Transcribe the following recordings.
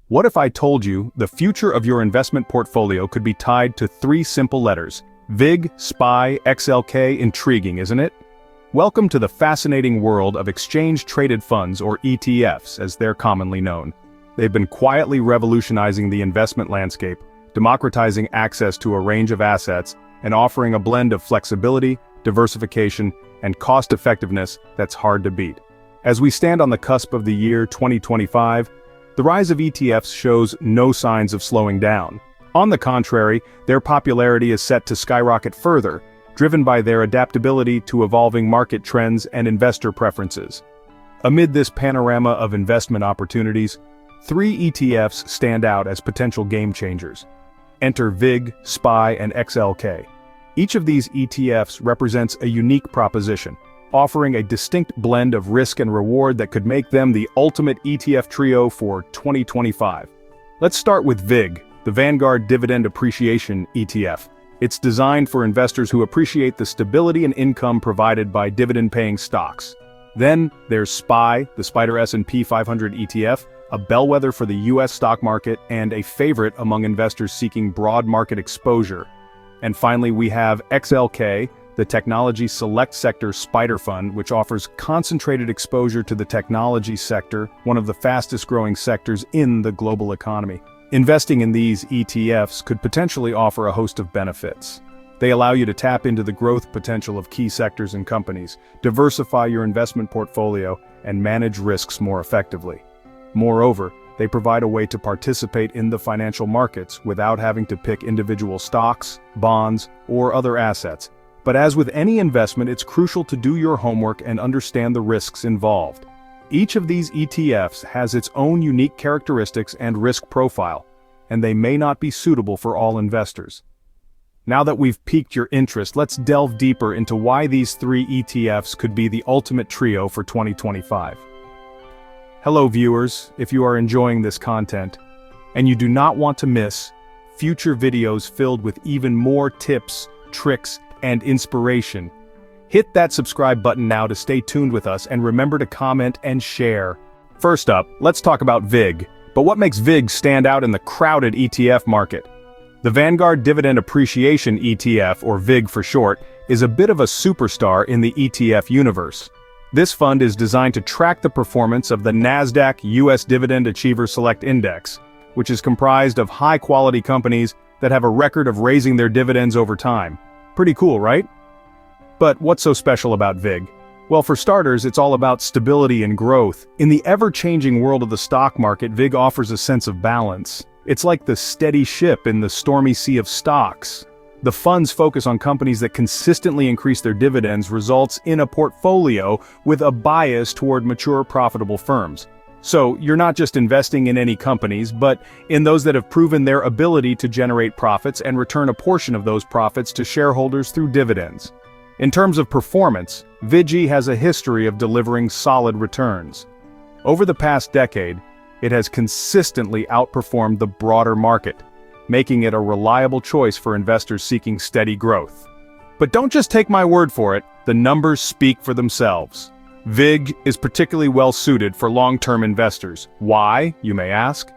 What if I told you the future of your investment portfolio could be tied to three simple letters: VIG, SPY, XLK? Intriguing, isn't it? Welcome to the fascinating world of exchange-traded funds, or ETFs, as they're commonly known. They've been quietly revolutionizing the investment landscape, democratizing access to a range of assets, and offering a blend of flexibility, diversification, and cost-effectiveness that's hard to beat. As we stand on the cusp of the year 2025, the rise of ETFs shows no signs of slowing down. On the contrary, their popularity is set to skyrocket further, driven by their adaptability to evolving market trends and investor preferences. Amid this panorama of investment opportunities, three ETFs stand out as potential game changers. Enter VIG, SPY, and XLK. Each of these ETFs represents a unique proposition, offering a distinct blend of risk and reward that could make them the ultimate ETF trio for 2025. Let's start with VIG, the Vanguard Dividend Appreciation ETF. It's designed for investors who appreciate the stability and income provided by dividend-paying stocks. Then there's SPY, the Spider S&P 500 ETF, a bellwether for the US stock market and a favorite among investors seeking broad market exposure. And finally, we have XLK, the Technology Select Sector Spider Fund, which offers concentrated exposure to the technology sector, one of the fastest-growing sectors in the global economy. Investing in these ETFs could potentially offer a host of benefits. They allow you to tap into the growth potential of key sectors and companies, diversify your investment portfolio, and manage risks more effectively. Moreover, they provide a way to participate in the financial markets without having to pick individual stocks, bonds, or other assets. But as with any investment, it's crucial to do your homework and understand the risks involved. Each of these ETFs has its own unique characteristics and risk profile, and they may not be suitable for all investors. Now that we've piqued your interest, let's delve deeper into why these three ETFs could be the ultimate trio for 2025. Hello viewers, if you are enjoying this content, and you do not want to miss future videos filled with even more tips, tricks, and inspiration, hit that subscribe button now to stay tuned with us, and remember to comment and share. First up, let's talk about VIG. But what makes VIG stand out in the crowded ETF market? The Vanguard Dividend Appreciation ETF, or VIG for short, is a bit of a superstar in the ETF universe. This fund is designed to track the performance of the NASDAQ US Dividend Achiever Select Index, which is comprised of high-quality companies that have a record of raising their dividends over time. Pretty cool, right? But what's so special about VIG? Well, for starters, it's all about stability and growth. In the ever-changing world of the stock market, VIG offers a sense of balance. It's like the steady ship in the stormy sea of stocks. The fund's focus on companies that consistently increase their dividends results in a portfolio with a bias toward mature, profitable firms. So, you're not just investing in any companies, but in those that have proven their ability to generate profits and return a portion of those profits to shareholders through dividends. In terms of performance, VIG has a history of delivering solid returns. Over the past decade, it has consistently outperformed the broader market, making it a reliable choice for investors seeking steady growth. But don't just take my word for it, the numbers speak for themselves. VIG is particularly well suited for long-term investors. Why, you may ask?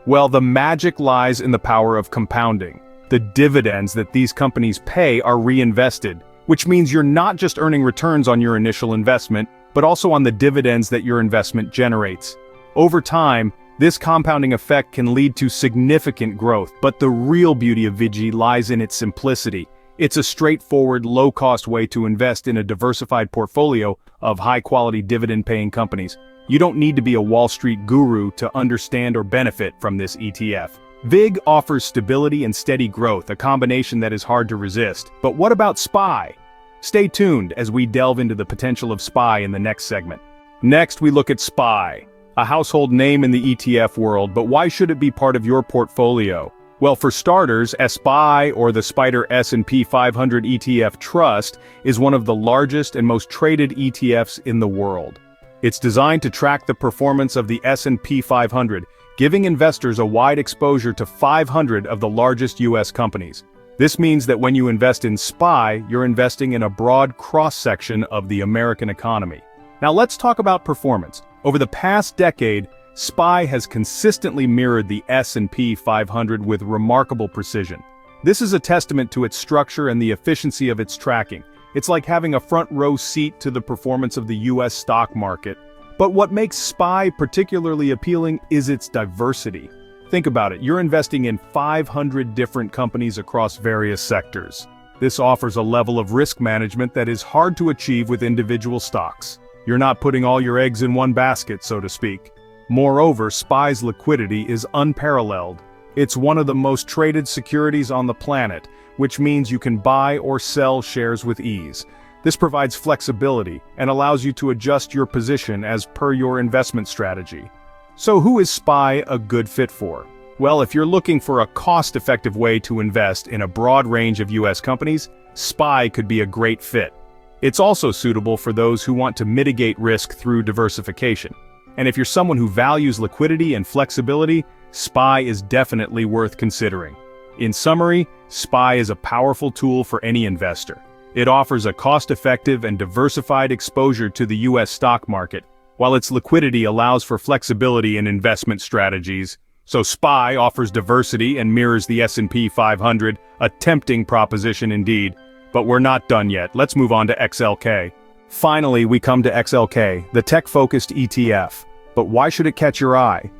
Well, the magic lies in the power of compounding. The dividends that these companies pay are reinvested, which means you're not just earning returns on your initial investment, but also on the dividends that your investment generates. Over time, this compounding effect can lead to significant growth, but the real beauty of VIG lies in its simplicity. It's a straightforward, low-cost way to invest in a diversified portfolio of high-quality dividend-paying companies. You don't need to be a Wall Street guru to understand or benefit from this ETF. VIG offers stability and steady growth, a combination that is hard to resist. But what about SPY? Stay tuned as we delve into the potential of SPY in the next segment. Next, we look at SPY, a household name in the ETF world, but why should it be part of your portfolio? Well, for starters, SPY, or the Spider S&P 500 ETF Trust, is one of the largest and most traded ETFs in the world. It's designed to track the performance of the S&P 500, giving investors a wide exposure to 500 of the largest US companies. This means that when you invest in SPY, you're investing in a broad cross-section of the American economy. Now let's talk about performance. Over the past decade, SPY has consistently mirrored the S&P 500 with remarkable precision. This is a testament to its structure and the efficiency of its tracking. It's like having a front-row seat to the performance of the US stock market. But what makes SPY particularly appealing is its diversity. Think about it, you're investing in 500 different companies across various sectors. This offers a level of risk management that is hard to achieve with individual stocks. You're not putting all your eggs in one basket, so to speak. Moreover, SPY's liquidity is unparalleled. It's one of the most traded securities on the planet, which means you can buy or sell shares with ease. This provides flexibility and allows you to adjust your position as per your investment strategy. So who is SPY a good fit for? Well, if you're looking for a cost-effective way to invest in a broad range of US companies, SPY could be a great fit. It's also suitable for those who want to mitigate risk through diversification. And if you're someone who values liquidity and flexibility, SPY is definitely worth considering. In summary, SPY is a powerful tool for any investor. It offers a cost-effective and diversified exposure to the US stock market, while its liquidity allows for flexibility in investment strategies. So SPY offers diversity and mirrors the S&P 500, a tempting proposition indeed. But we're not done yet, let's move on to XLK. Finally, we come to XLK, the tech-focused ETF. But why should it catch your eye?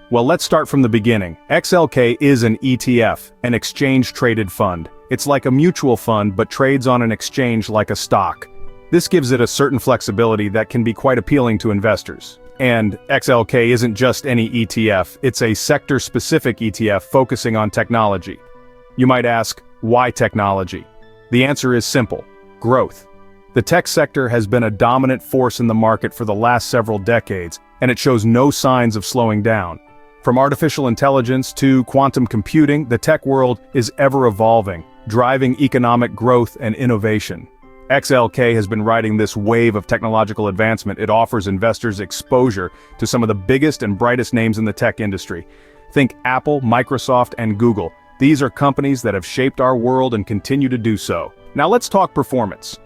Well, let's start from the beginning. XLK is an ETF, an exchange-traded fund. It's like a mutual fund but trades on an exchange like a stock. This gives it a certain flexibility that can be quite appealing to investors. And XLK isn't just any ETF, it's a sector-specific ETF focusing on technology. You might ask, why technology? The answer is simple: growth. The tech sector has been a dominant force in the market for the last several decades, and it shows no signs of slowing down. From artificial intelligence to quantum computing, the tech world is ever evolving, driving economic growth and innovation. XLK has been riding this wave of technological advancement. It offers investors exposure to some of the biggest and brightest names in the tech industry. Think Apple, Microsoft, and Google. These are companies that have shaped our world and continue to do so. Now let's talk performance.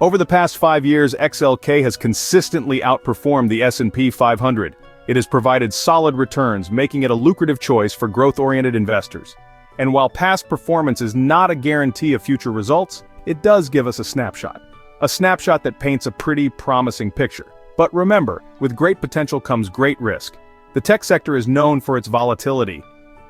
Over the past 5 years, XLK has consistently outperformed the S&P 500. It has provided solid returns, making it a lucrative choice for growth-oriented investors. And while past performance is not a guarantee of future results, it does give us a snapshot. A snapshot that paints a pretty promising picture. But remember, with great potential comes great risk. The tech sector is known for its volatility.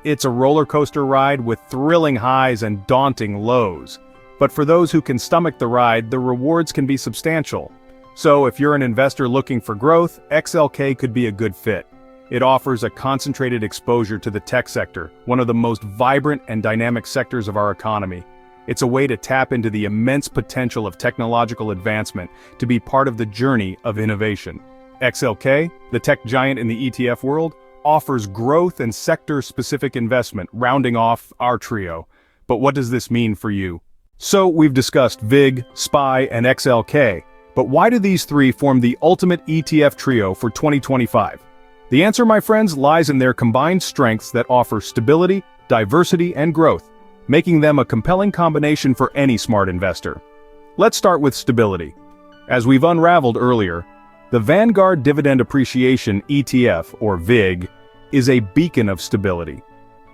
It's a roller coaster ride with thrilling highs and daunting lows. But for those who can stomach the ride, the rewards can be substantial. So if you're an investor looking for growth, XLK could be a good fit. It offers a concentrated exposure to the tech sector, one of the most vibrant and dynamic sectors of our economy. It's a way to tap into the immense potential of technological advancement to be part of the journey of innovation. XLK, the tech giant in the ETF world, offers growth and sector-specific investment, rounding off our trio. But what does this mean for you? So we've discussed VIG, SPY, and XLK, but why do these three form the ultimate ETF trio for 2025? The answer, my friends, lies in their combined strengths that offer stability, diversity, and growth, making them a compelling combination for any smart investor. Let's start with stability. As we've unraveled earlier, the Vanguard Dividend Appreciation ETF, or VIG, is a beacon of stability.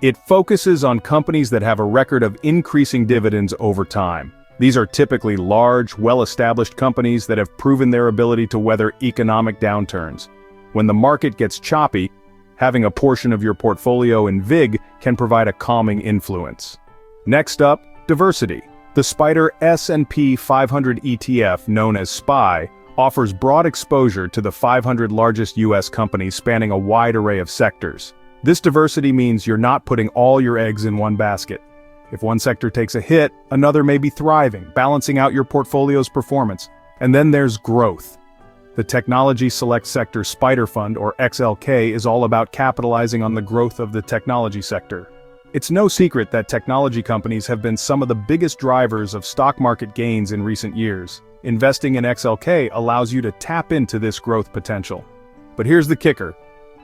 It focuses on companies that have a record of increasing dividends over time. These are typically large, well-established companies that have proven their ability to weather economic downturns. When the market gets choppy, having a portion of your portfolio in VIG can provide a calming influence. Next up, diversity. The SPDR S&P 500 ETF, known as SPY, offers broad exposure to the 500 largest US companies spanning a wide array of sectors. This diversity means you're not putting all your eggs in one basket. If one sector takes a hit, another may be thriving, balancing out your portfolio's performance. And then there's growth. The Technology Select Sector SPDR Fund, or XLK, is all about capitalizing on the growth of the technology sector. It's no secret that technology companies have been some of the biggest drivers of stock market gains in recent years. Investing in XLK allows you to tap into this growth potential. But here's the kicker.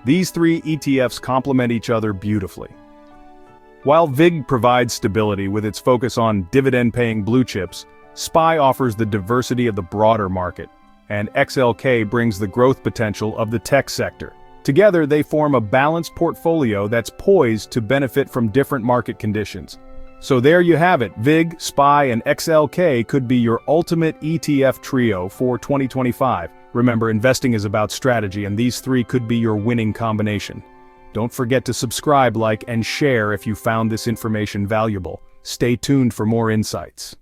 These three ETFs complement each other beautifully. While VIG provides stability with its focus on dividend-paying blue chips, SPY offers the diversity of the broader market, and XLK brings the growth potential of the tech sector. Together, they form a balanced portfolio that's poised to benefit from different market conditions. So there you have it, VIG, SPY, and XLK could be your ultimate ETF trio for 2025. Remember, investing is about strategy, and these three could be your winning combination. Don't forget to subscribe, like, and share if you found this information valuable. Stay tuned for more insights.